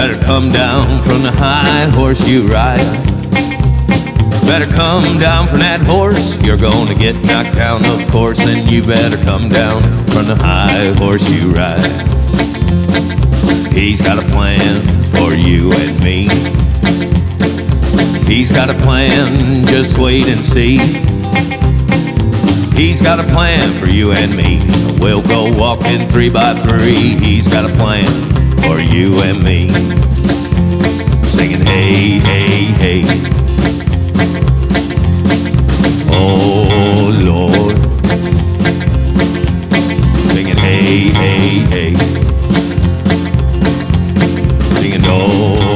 Better come down from the high horse you ride. Better come down from that horse, you're gonna get knocked down, of course. Then you better come down from the high horse you ride. He's got a plan for you and me. He's got a plan, just wait and see. He's got a plan for you and me. We'll go walking 3 by 3. He's got a plan for you and me. Singing hey, hey, hey. Oh Lord. Singing hey, hey, hey. Singing oh